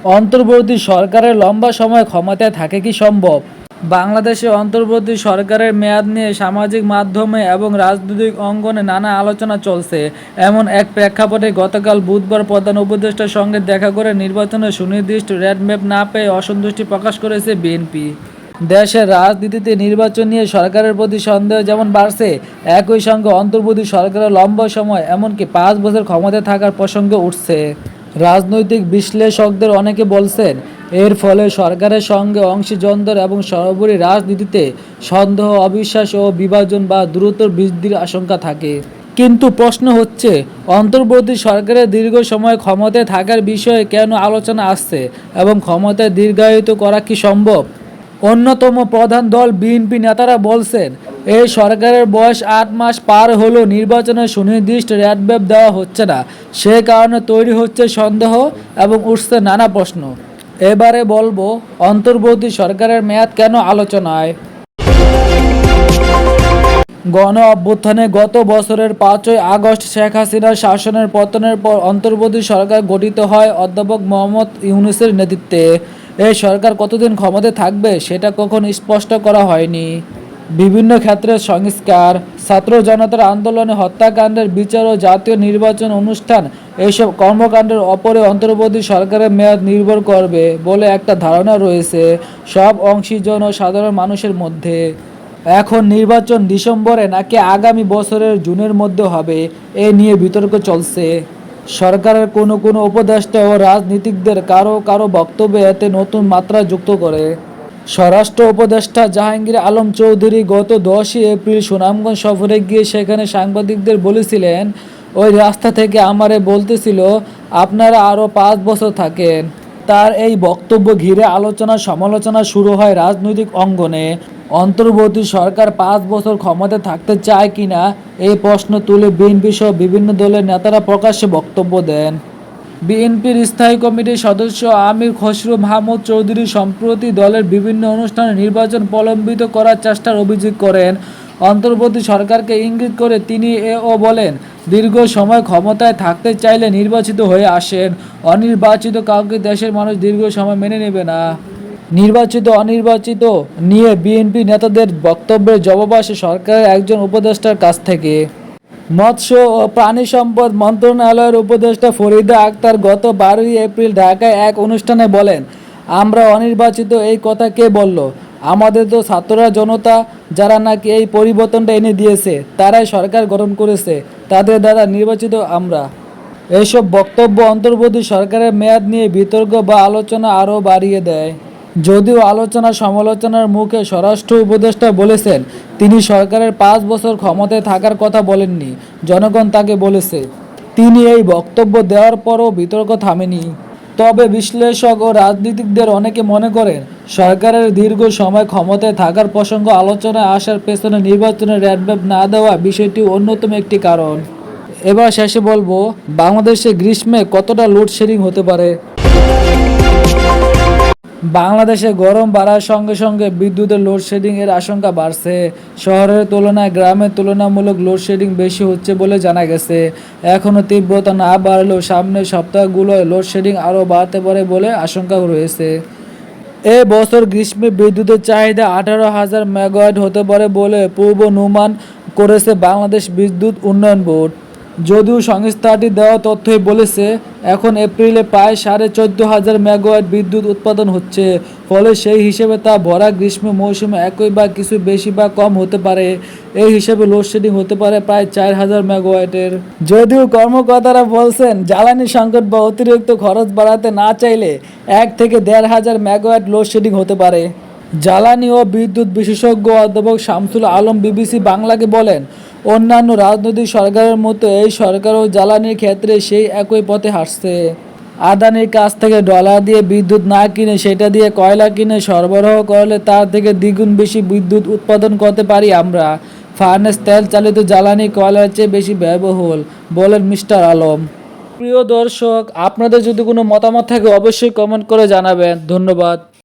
অন্তর্বর্তী সরকারের লম্বা সময় ক্ষমতায় থাকে কি সম্ভব? বাংলাদেশে অন্তর্বর্তী সরকারের মেয়াদ নিয়ে সামাজিক মাধ্যমে এবং রাজনৈতিক অঙ্গনে নানা আলোচনা চলছে। এমন এক প্রেক্ষাপটে গতকাল বুধবার প্রধান উপদেষ্টার সঙ্গে দেখা করে নির্বাচনের সুনির্দিষ্ট রোডম্যাপ না পেয়ে অসন্তুষ্টি প্রকাশ করেছে বিএনপি। দেশের রাজনীতিতে নির্বাচন নিয়ে সরকারের প্রতি সন্দেহ যেমন বাড়ছে, একই সঙ্গে অন্তর্বর্তী সরকারের লম্বা সময় এমনকি 5 বছর ক্ষমতায় থাকার প্রসঙ্গ উঠছে। রাজনৈতিক বিশ্লেষকদের অনেকে বলছেন, এর ফলে সরকারের সঙ্গে অংশীজনদের এবং সর্বোপরি রাজনীতিতে সন্দেহ, অবিশ্বাস ও বিভাজন বা দ্রুত বৃদ্ধির আশঙ্কা থাকে। কিন্তু প্রশ্ন হচ্ছে, অন্তর্বর্তী সরকারের দীর্ঘ সময় ক্ষমতায় থাকার বিষয়ে কেন আলোচনা আসছে এবং ক্ষমতায় দীর্ঘায়িত করা কি সম্ভব? অন্যতম প্রধান দল বিএনপি নেতারা বলছেন, এই সরকারের বয়স ৮ মাস পার হলেও নির্বাচনের সুনির্দিষ্ট রোডম্যাপ দেওয়া হচ্ছে না। সে কারণে তৈরি হচ্ছে সন্দেহ এবং উঠছে নানা প্রশ্ন। এবারে বলবো, অন্তর্বর্তী সরকারের মেয়াদ কেন আলোচনায়? গণ অভ্যুত্থানে গত বছরের 5ই আগস্ট শেখ হাসিনার শাসনের পতনের পর অন্তর্বর্তী সরকার গঠিত হয় অধ্যাপক মোহাম্মদ ইউনূসের নেতৃত্বে। এই সরকার কতদিন ক্ষমতায় থাকবে সেটা কখনো স্পষ্ট করা হয়নি। বিভিন্ন ক্ষেত্রে সংস্কার, ছাত্র জনতার আন্দোলনে হত্যাকাণ্ডের বিচার ও জাতীয় নির্বাচন অনুষ্ঠান, এইসব কর্মকাণ্ডের ওপরে অন্তর্বর্তী সরকারের মেয়াদ নির্ভর করবে বলে একটা ধারণা রয়েছে সব অংশীজন ও সাধারণ মানুষের মধ্যে। এখন নির্বাচন ডিসেম্বরে নাকি আগামী বছরের জুনের মধ্যে হবে, এ নিয়ে বিতর্ক চলছে। সরকারের কোনো কোনো উপদেষ্টা ও রাজনীতিকদের কারো কারো বক্তব্যে এতে নতুন মাত্রা যুক্ত করে। স্বরাষ্ট্র উপদেষ্টা জাহাঙ্গীর আলম চৌধুরী গত 10ই এপ্রিল সুনামগঞ্জ সফরে গিয়ে সেখানে সাংবাদিকদের বলেছিলেন, ওই রাস্তা থেকে আমারে বলতেছিল আপনারা আরও 5 বছর থাকেন। তার এই বক্তব্য ঘিরে আলোচনা সমালোচনা শুরু হয় রাজনৈতিক অঙ্গনে। অন্তর্বর্তী সরকার 5 বছর ক্ষমতায় থাকতে চায় কিনা এই প্রশ্ন তুলে বিএনপি সহ বিভিন্ন দলের নেতারা প্রকাশ্যে বক্তব্য দেন। বিএনপির স্থায়ী কমিটির সদস্য আমির খসরু মাহমুদ চৌধুরী সম্প্রতি দলের বিভিন্ন অনুষ্ঠানে নির্বাচন প্রলম্বিত করার চেষ্টার অভিযোগ করেন। অন্তর্বর্তী সরকারকে ইঙ্গিত করে তিনি এও বলেন, দীর্ঘ সময় ক্ষমতায় থাকতে চাইলে নির্বাচিত হয়ে আসেন, অনির্বাচিত কাউকে দেশের মানুষ দীর্ঘ সময় মেনে নেবে না। নির্বাচিত অনির্বাচিত নিয়ে বিএনপি নেতাদের বক্তব্যের জবাব আসে সরকারের একজন উপদেষ্টার কাছ থেকে। মৎস্য ও প্রাণী সম্পদ মন্ত্রণালয়ের উপদেষ্টা ফরিদা আক্তার গত 12ই এপ্রিল ঢাকায় এক অনুষ্ঠানে বলেন, আমরা অনির্বাচিত এই কথা কে বলল? আমাদের তো ছাত্ররা জনতা, যারা নাকি এই পরিবর্তনটা এনে দিয়েছে, তারাই সরকার গঠন করেছে, তাদের দ্বারা নির্বাচিত আমরা। এইসব বক্তব্য অন্তর্বর্তী সরকারের মেয়াদ নিয়ে বিতর্ক বা আলোচনা আরও বাড়িয়ে দেয়। যদিও আলোচনা সমালোচনার মুখে স্বরাষ্ট্র উপদেষ্টা বলেছেন, তিনি সরকারের 5 বছর ক্ষমতায় থাকার কথা বলেননি, জনগণ তাকে বলেছে। তিনি এই বক্তব্য দেওয়ার পরও বিতর্ক থামেনি। তবে বিশ্লেষক ও রাজনীতিকদের অনেকে মনে করেন, সরকারের দীর্ঘ সময় ক্ষমতায় থাকার প্রসঙ্গ আলোচনায় আসার পেছনে নির্বাচনের রোডম্যাপ না দেওয়া বিষয়টি অন্যতম একটি কারণ। এবার শেষে বলবো, বাংলাদেশে গ্রীষ্মে কতটা লোডশেডিং হতে পারে? বাংলাদেশে গরম বাড়ার সঙ্গে সঙ্গে বিদ্যুতের লোডশেডিং এর আশঙ্কা বাড়ছে। শহরের তুলনায় গ্রামে তুলনামূলক লোডশেডিং বেশি হচ্ছে বলে জানা গেছে। এখনও তীব্রতা না বাড়লেও সামনের সপ্তাহগুলোয় লোডশেডিং আরও বাড়তে পারে বলে আশঙ্কা রয়েছে। এ বছর গ্রীষ্মে বিদ্যুতের চাহিদা 18,000 মেগাওয়াট হতে পারে বলে পূর্বানুমান করেছে বাংলাদেশ বিদ্যুৎ উন্নয়ন বোর্ড। যদিও সংস্থাটি দেওয়া তথ্যই বলেছে, এখন এপ্রিলে প্রায় 14,500 মেগাওয়াট বিদ্যুৎ উৎপাদন হচ্ছে। ফলে সেই হিসেবে তা ভরা গ্রীষ্ম মৌসুমে একই বা কিছু বেশি বা কম হতে পারে। এই হিসেবে লোডশেডিং হতে পারে প্রায় 4,000 মেগাওয়াটের। যদিও কর্মকর্তারা বলছেন, জ্বালানি সংকট বা অতিরিক্ত খরচ বাড়াতে না চাইলে 1 থেকে 1,500 মেগাওয়াট লোডশেডিং হতে পারে। জ্বালানি ও বিদ্যুৎ বিশেষজ্ঞ অধ্যাপক শামসুল আলম বিবিসি বাংলাকে বলেন, অন্যান্য রাজনৈতিক সরকারের মতো এই সরকারও জ্বালানির ক্ষেত্রে সেই একই পথে হাঁটছে। আদানির কাছ থেকে ডলার দিয়ে বিদ্যুৎ না কিনে সেটা দিয়ে কয়লা কিনে সরবরাহ করলে তার থেকে দ্বিগুণ বেশি বিদ্যুৎ উৎপাদন করতে পারি আমরা। ফার্নেস তেল চালিত জ্বালানি কয়লার চেয়ে বেশি ব্যয়বহুল, বলেন মিস্টার আলম। প্রিয় দর্শক, আপনাদের যদি কোনো মতামত থাকে অবশ্যই কমেন্ট করে জানাবেন। ধন্যবাদ।